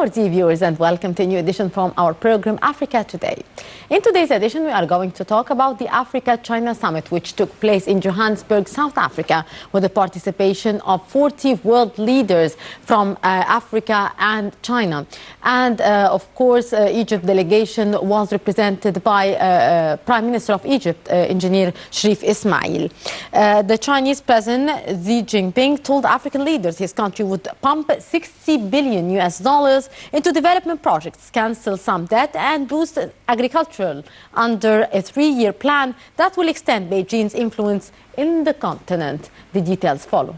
Hello, dear viewers, and welcome to a new edition from our program Africa Today. In today's edition, we are going to talk about the Africa-China Summit, which took place in Johannesburg, South Africa, with the participation of 40 world leaders from Africa and China. And, of course, Egypt delegation was represented by Prime Minister of Egypt, Engineer Sharif Ismail. The Chinese President Xi Jinping told African leaders his country would pump 60 billion US dollars into development projects, cancel some debt and boost agriculture under a 3-year plan that will extend Beijing's influence in the continent. The details follow.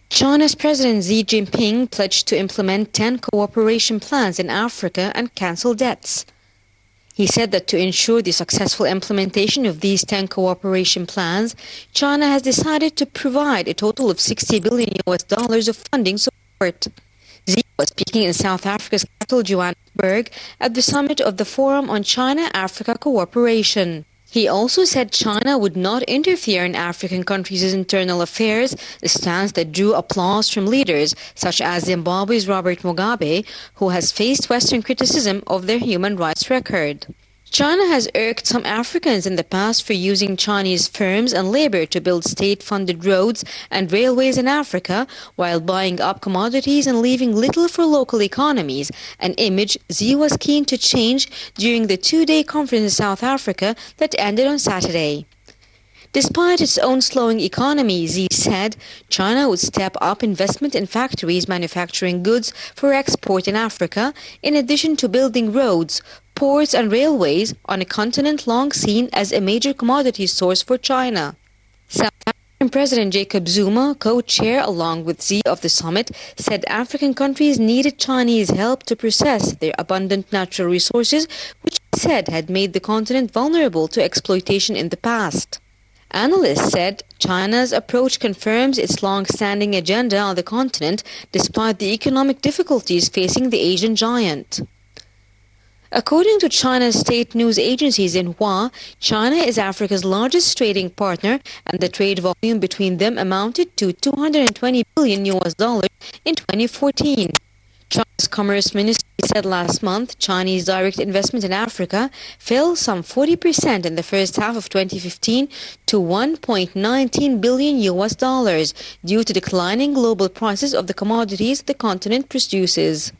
China's President Xi Jinping pledged to implement 10 cooperation plans in Africa and cancel debts. He said that to ensure the successful implementation of these 10 cooperation plans, China has decided to provide a total of 60 billion US dollars of funding support. Xi was speaking in South Africa's capital, Johannesburg, at the summit of the Forum on China-Africa Cooperation. He also said China would not interfere in African countries' internal affairs, a stance that drew applause from leaders such as Zimbabwe's Robert Mugabe, who has faced Western criticism of their human rights record. China has irked some Africans in the past for using Chinese firms and labor to build state-funded roads and railways in Africa while buying up commodities and leaving little for local economies, an image Xi was keen to change during the 2-day conference in South Africa that ended on Saturday. Despite its own slowing economy, Xi said China would step up investment in factories manufacturing goods for export in Africa, in addition to building roads, ports and railways on a continent long seen as a major commodity source for China. South African President Jacob Zuma, co-chair along with Xi of the summit, said African countries needed Chinese help to process their abundant natural resources, which he said had made the continent vulnerable to exploitation in the past. Analysts said China's approach confirms its long-standing agenda on the continent despite the economic difficulties facing the Asian giant. According to China's state news agency Xinhua, China is Africa's largest trading partner, and the trade volume between them amounted to 220 billion US dollars in 2014. China's Commerce Ministry said last month Chinese direct investment in Africa fell some 40% in the first half of 2015 to 1.19 billion US dollars due to declining global prices of the commodities the continent produces.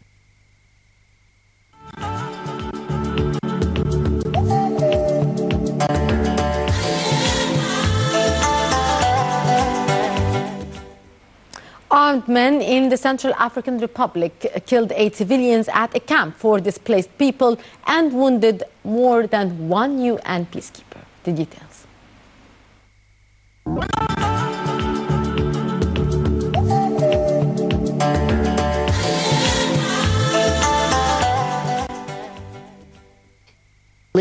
Armed men in the Central African Republic killed 8 civilians at a camp for displaced people and wounded more than 1 UN peacekeeper. The details.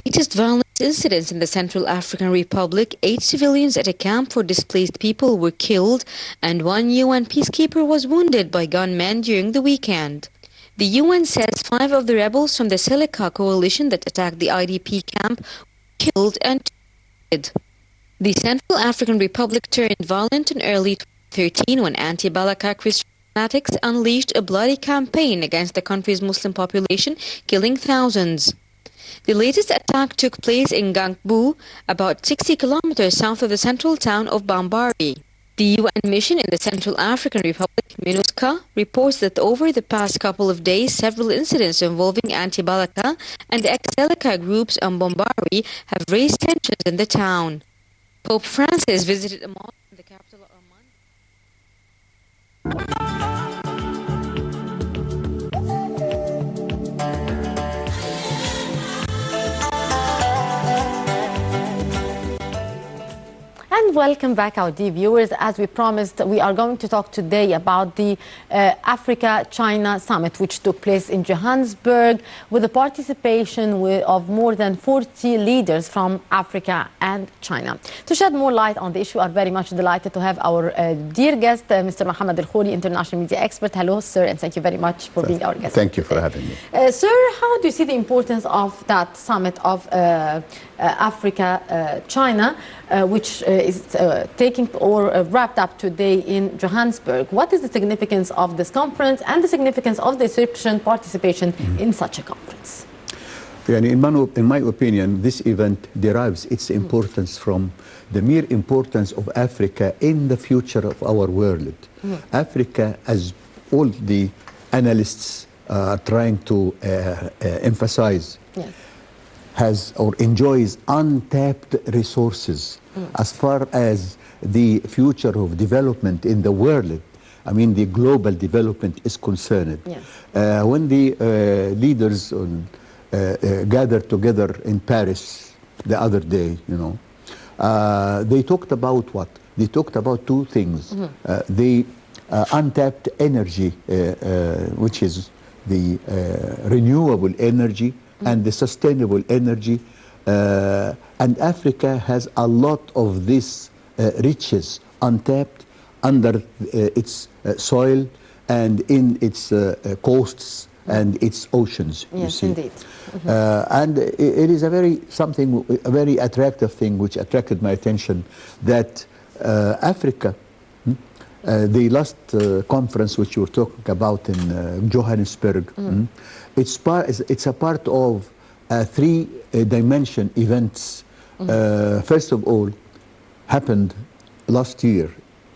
Latest violence incidents in the Central African Republic, 8 civilians at a camp for displaced people were killed and 1 UN peacekeeper was wounded by gunmen during the weekend. The UN says 5 of the rebels from the Seleka coalition that attacked the IDP camp were killed and wounded. The Central African Republic turned violent in early 2013 when anti-Balaka Christian fanatics unleashed a bloody campaign against the country's Muslim population, killing thousands. The latest attack took place in Gangbu, about 60 kilometers south of the central town of Bambari. The UN mission in the Central African Republic, MINUSCA, reports that over the past couple of days, several incidents involving anti-Balaka and ex-Seleka groups on Bambari have raised tensions in the town. Pope Francis visited a mosque in the capital of Oman. And welcome back our dear viewers. As we promised, we are going to talk today about the Africa-China Summit, which took place in Johannesburg with the participation of more than 40 leaders from Africa and China. To shed more light on the issue, we are very much delighted to have our dear guest, Mr. Mohammed Al-Khouri, international media expert. Hello, sir, and thank you very much for being our guest. Thank you for having me. Sir, how do you see the importance of that summit of Africa-China, which is taking or wrapped up today in Johannesburg? What is the significance of this conference and the significance of the Egyptian participation in such a conference? In my opinion, this event derives its importance from the mere importance of Africa in the future of our world. Africa, as all the analysts are trying to emphasize, Yes. has or enjoys untapped resources as far as the future of development in the world. I mean, the global development is concerned. Yes. When the leaders gathered together in Paris the other day, they talked about what? They talked about two things. The untapped energy, which is the renewable energy and the sustainable energy. And Africa has a lot of this riches untapped under its soil and in its coasts and its oceans. Yes, you see. indeed. And it is a very attractive thing which attracted my attention, that Africa, the last conference which you were talking about in Johannesburg, it's a part of three-dimension events. First of all, happened last year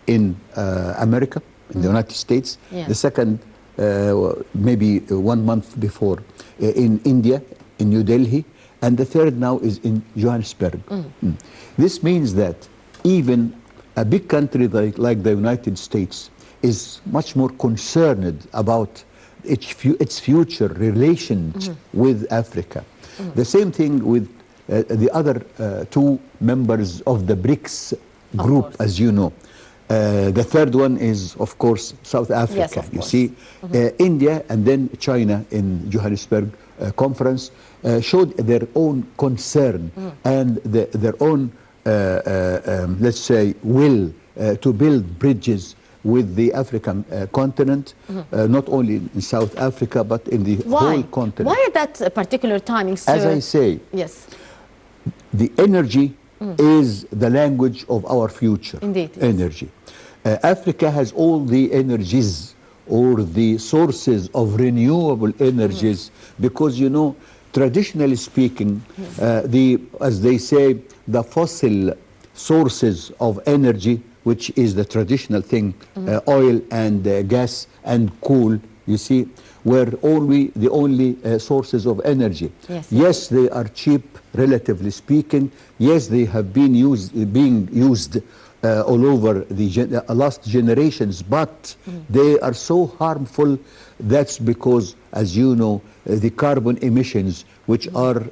in America, in the United States. Yes. The second, maybe 1 month before, in India, in New Delhi. And the third now is in Johannesburg. This means that even a big country like the United States is much more concerned about its future relations with Africa. The same thing with the other two members of the BRICS group, as you know. The third one is, of course, South Africa. Yes, of you course. see, India and then China in Johannesburg conference showed their own concern and their own, let's say, will to build bridges with the African continent, not only in South Africa, but in the whole continent. Why at that particular timing, sir? As I say, Yes. the energy is the language of our future. Indeed, yes. Energy. Africa has all the energies or the sources of renewable energies because, traditionally speaking, as they say, the fossil sources of energy, which is the traditional thing, oil and gas and coal, you see, were the only sources of energy. Yes. Yes, they are cheap, relatively speaking. Yes, they have been being used all over the last generations, but they are so harmful. That's because, as you know, the carbon emissions, which are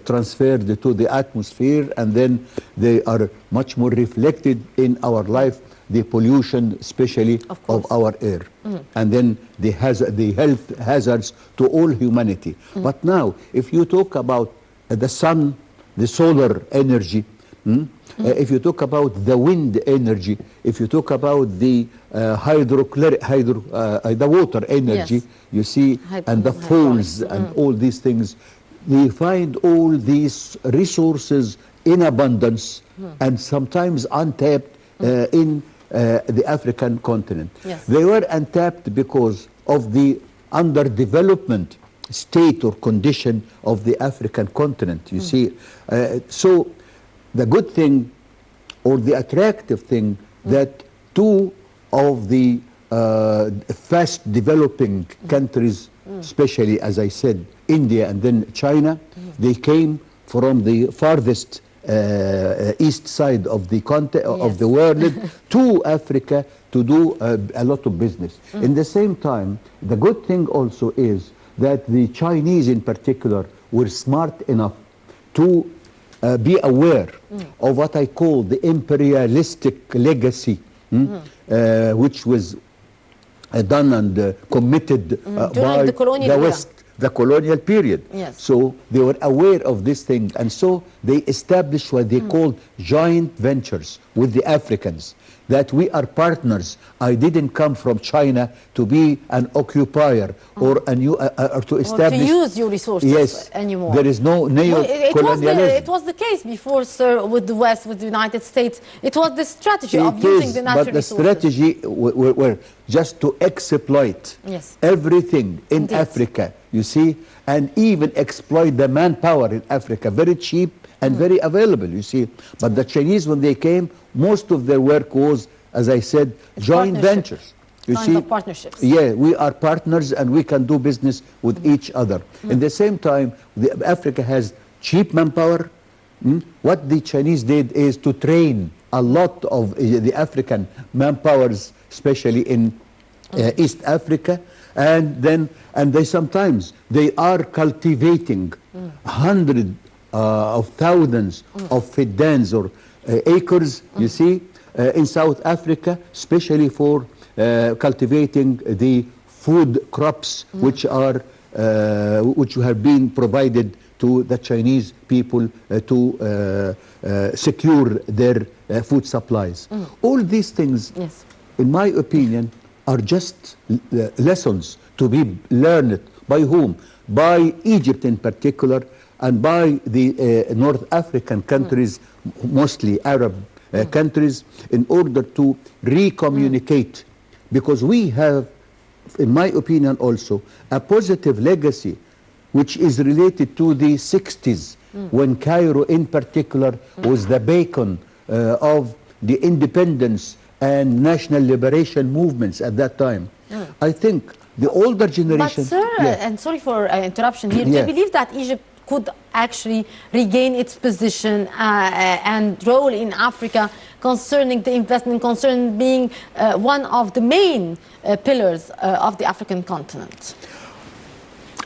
transferred to the atmosphere, and then they are much more reflected in our life, the pollution, especially of our air, and then the health hazards to all humanity. But now, if you talk about the sun, the solar energy, if you talk about the wind energy, if you talk about the the water energy, Yes. you see, and the falls and all these things, we find all these resources in abundance and sometimes untapped in the African continent. Yes. They were untapped because of the underdevelopment state or condition of the African continent, you see. So the good thing or the attractive thing that two of the fast developing countries, especially, as I said, India and then China, they came from the farthest east side of the of the world to Africa to do a lot of business. In the same time, the good thing also is that the Chinese in particular were smart enough to be aware of what I call the imperialistic legacy, which was done and committed by the colonial the era. West, the colonial period. Yes. So they were aware of this thing, and so they established what they called joint ventures with the Africans, that we are partners. I didn't come from China to be an occupier or a new or to establish. Or to use your resources Yes, anymore. there is no Well, neo-colonialism. it was the case before, sir, with the West, with the United States. It was the strategy of It using is, the natural but the resources. strategy were just to exploit Yes. everything in Indeed. Africa, you see, and even exploit the manpower in Africa, very cheap and very available, you see. But the Chinese, when they came, most of their work was, as I said, joint partnership. ventures. You Kind see, of partnerships. yeah, we are partners and we can do business with each other. In the same time, Africa has cheap manpower. What the Chinese did is to train a lot of the African manpowers, especially in East Africa, and they sometimes they are cultivating hundreds of thousands of fiddans or acres, you see, in South Africa, especially for cultivating the food crops which have been provided to the Chinese people to secure their food supplies. All these things, Yes. in my opinion, are just lessons to be learned by whom? By Egypt in particular, and by the North African countries, mostly Arab countries, in order to recommunicate. Because we have, in my opinion also, a positive legacy which is related to the 60s, when Cairo in particular was the beacon of the independence and national liberation movements at that time. I think the older But generation... sir, Yeah. and sorry for interruption here, do Yeah. you believe that Egypt could actually regain its position and role in Africa concerning the investment, concerning being one of the main pillars of the African continent?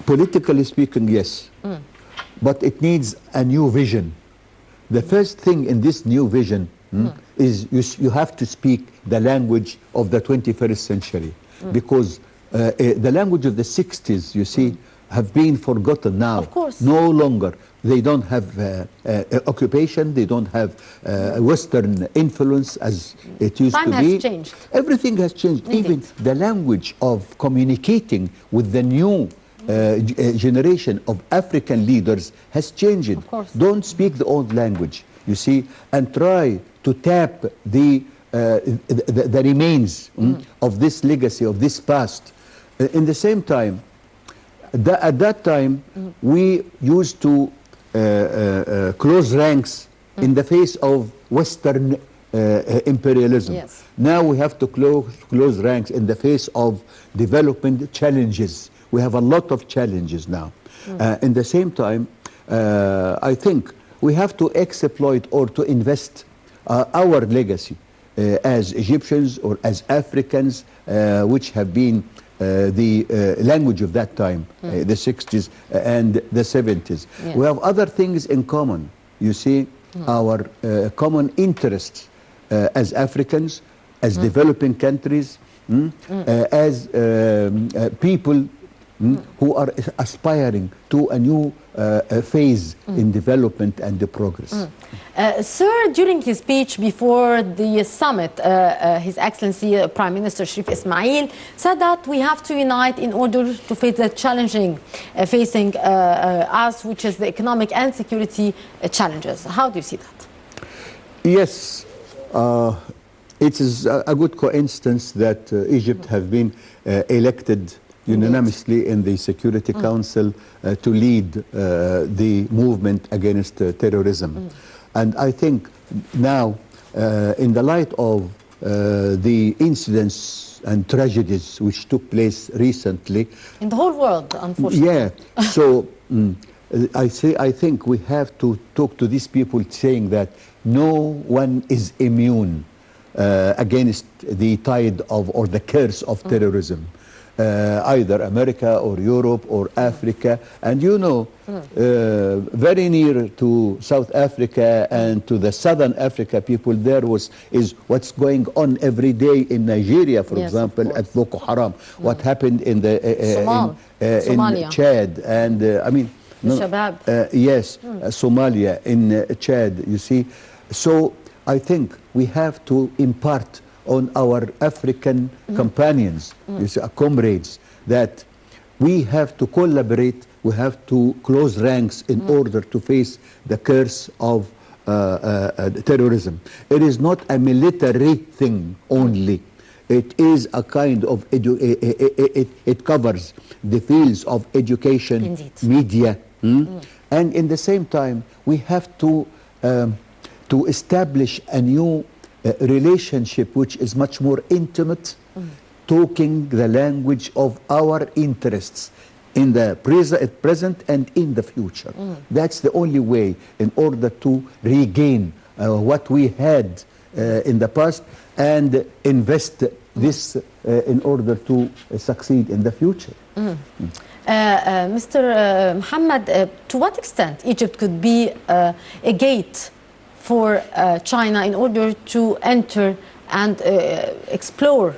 Politically speaking, yes. But it needs a new vision. The first thing in this new vision is you have to speak the language of the 21st century. Because the language of the 60s, you see, have been forgotten now. Of course. No longer. They don't have occupation, they don't have Western influence as it used Time to has be. changed. Everything has changed. Indeed. Even the language of communicating with the new generation of African leaders has changed. Of course. Don't speak the old language, you see, and try to tap the remains of this legacy, of this past. In the same time, at that time, we used to close ranks in the face of Western imperialism. Yes. Now we have to close ranks in the face of development challenges. We have a lot of challenges now. In the same time, I think we have to exploit or to invest our legacy as Egyptians or as Africans, which have been the language of that time, the 60s and the 70s. Yes. We have other things in common. You see, our common interests as Africans, as developing countries, as people who are aspiring to a new phase in development and the progress. Sir, during his speech before the summit, His Excellency Prime Minister Sharif Ismail said that we have to unite in order to face the challenging facing us, which is the economic and security challenges. How do you see that? Yes, it is a good coincidence that Egypt have been elected unanimously in the Security Council to lead the movement against terrorism. And I think now, in the light of the incidents and tragedies which took place recently, In the whole world, unfortunately. yeah, so I think we have to talk to these people saying that no one is immune against the tide of or the curse of terrorism. Either America or Europe or Africa, and you know, very near to South Africa and to the Southern Africa people, there is what's going on every day in Nigeria, for example, at Boko Haram. What happened in the in Chad, and I mean, yes, Somalia, in Chad. You see, so I think we have to impart on our African companions, you see, comrades, that we have to collaborate, we have to close ranks in order to face the curse of terrorism. It is not a military thing only. It is a kind of, it covers the fields of education, media, and in the same time, we have to establish a new relationship which is much more intimate, talking the language of our interests in the present and in the future. That's the only way in order to regain what we had in the past and invest this in order to succeed in the future. Mr. Mohammed, to what extent Egypt could be a gate for China in order to enter and explore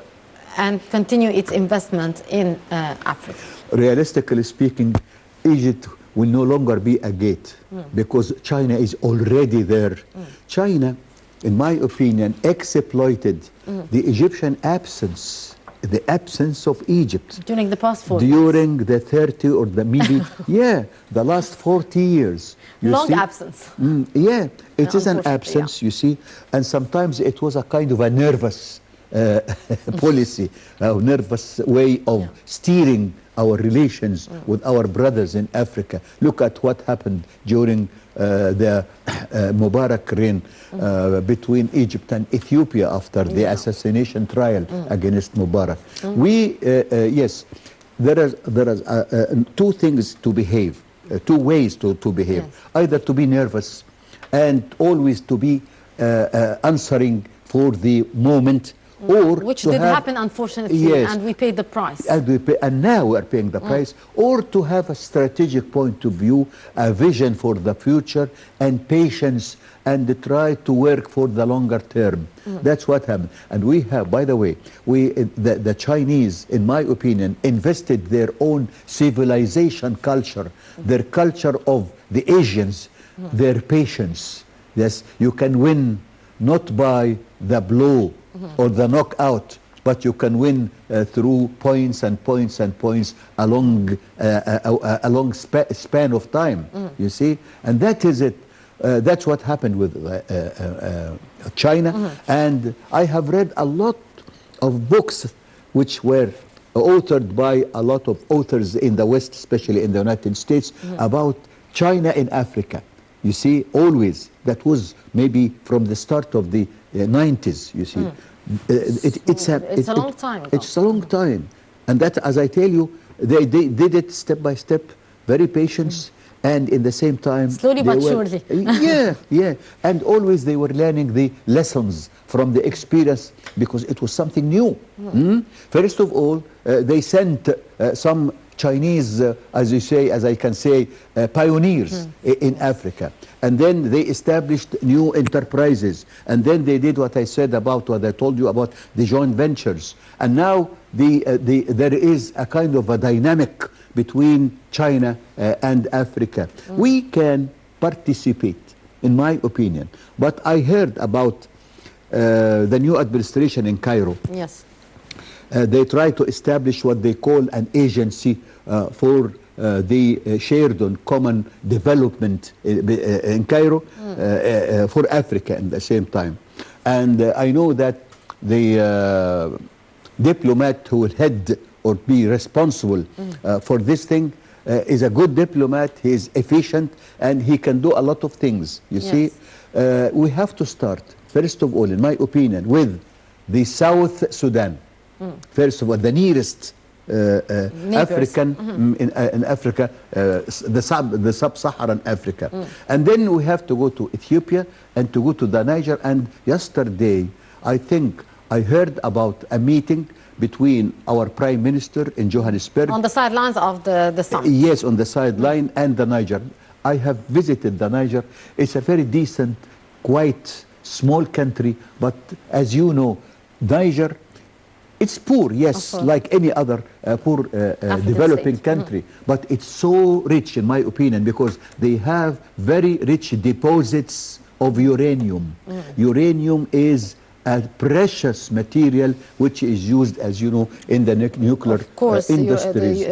and continue its investment in Africa? Realistically speaking, Egypt will no longer be a gate because China is already there. China, in my opinion, exploited the Egyptian absence, the absence of Egypt. During the past 4 years. During the 30 or the maybe, the last 40 years. Long absence. Yeah, it is an absence, you see, and sometimes it was a kind of a nervous policy, a nervous way of steering our relations with our brothers in Africa. Look at what happened during the Mubarak reign between Egypt and Ethiopia after the assassination trial against Mubarak. We, yes, there are two things to behave. Two ways to behave, either to be nervous and always to be answering for the moment, or which did happen, unfortunately, and we paid the price. And now we are paying the price, or to have a strategic point of view, a vision for the future, and patience, and try to work for the longer term. That's what happened. And we have, by the way, the Chinese, in my opinion, invested their own civilization culture, their culture of the Asians, their patience. Yes, you can win not by the blow or the knockout, but you can win through points and points and points along a long span of time, you see? And that is it. That's what happened with China. And I have read a lot of books which were authored by a lot of authors in the West, especially in the United States, about China in Africa. You see, always, that was maybe from the start of the 90s, you see. It's a long time ago. It's a long time. And that, as I tell you, they did it step by step, very patient, and in the same time... Slowly but surely. Yeah. And always they were learning the lessons from the experience because it was something new. First of all, they sent some Chinese, as you say, as I can say, pioneers in Africa. And then they established new enterprises. And then they did what I said about, what I told you about the joint ventures. And now there is a kind of a dynamic between China and Africa. We can participate, in my opinion. But I heard about the new administration in Cairo. Yes. They try to establish what they call an agency for the shared and common development in Cairo for Africa at the same time. And I know that the diplomat who will head or be responsible for this thing is a good diplomat, he is efficient, and he can do a lot of things. You see, we have to start, first of all, in my opinion, with the South Sudan. First of all, the nearest African in Africa, the sub-Saharan Africa. And then we have to go to Ethiopia and to go to the Niger. And yesterday I think I heard about a meeting between our Prime Minister in Johannesburg. On the sidelines of the summit. Yes, on the sideline, and the Niger. I have visited the Niger. It's a very decent, quite small country, but as you know, Niger, it's poor, yes, like any other poor developing country, but it's so rich, in my opinion, because they have very rich deposits of uranium. Uranium is a precious material which is used, as you know, in the nuclear industries,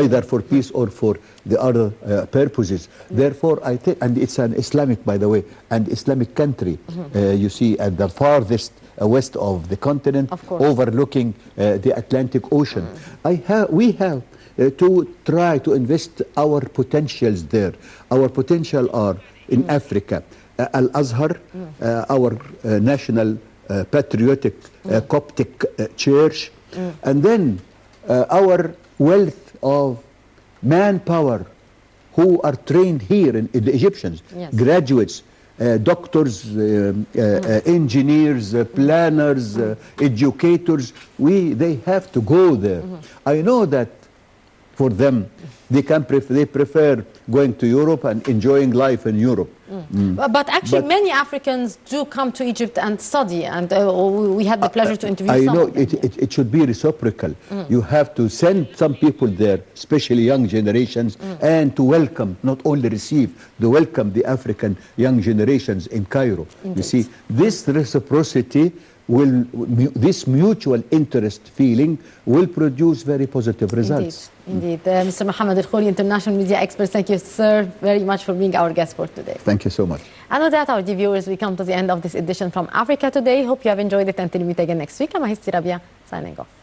either for peace or for the other purposes. Therefore, I think, and it's an Islamic, by the way, an Islamic country, you see, at the farthest west of the continent, overlooking the Atlantic Ocean. We have to try to invest our potentials there. Our potential are in Africa. Al-Azhar, our national patriotic Coptic church, and then our wealth of manpower who are trained here in the Egyptians, graduates, doctors, engineers, planners, educators. They have to go there. I know that for them, they prefer going to Europe and enjoying life in Europe. But actually, many Africans do come to Egypt and study, and we had the pleasure to interview some. I know it should be reciprocal. You have to send some people there, especially young generations, and to welcome, not only receive, to welcome the African young generations in Cairo. Indeed. You see, this reciprocity this mutual interest feeling will produce very positive results. Indeed. Mr. Mohammed Al-Khouri, international media expert, thank you, sir, very much for being our guest for today. Thank you so much. And with that, our dear viewers, we come to the end of this edition from Africa Today. Hope you have enjoyed it. Until we meet again next week, I'm Mahisti Rabia, signing off.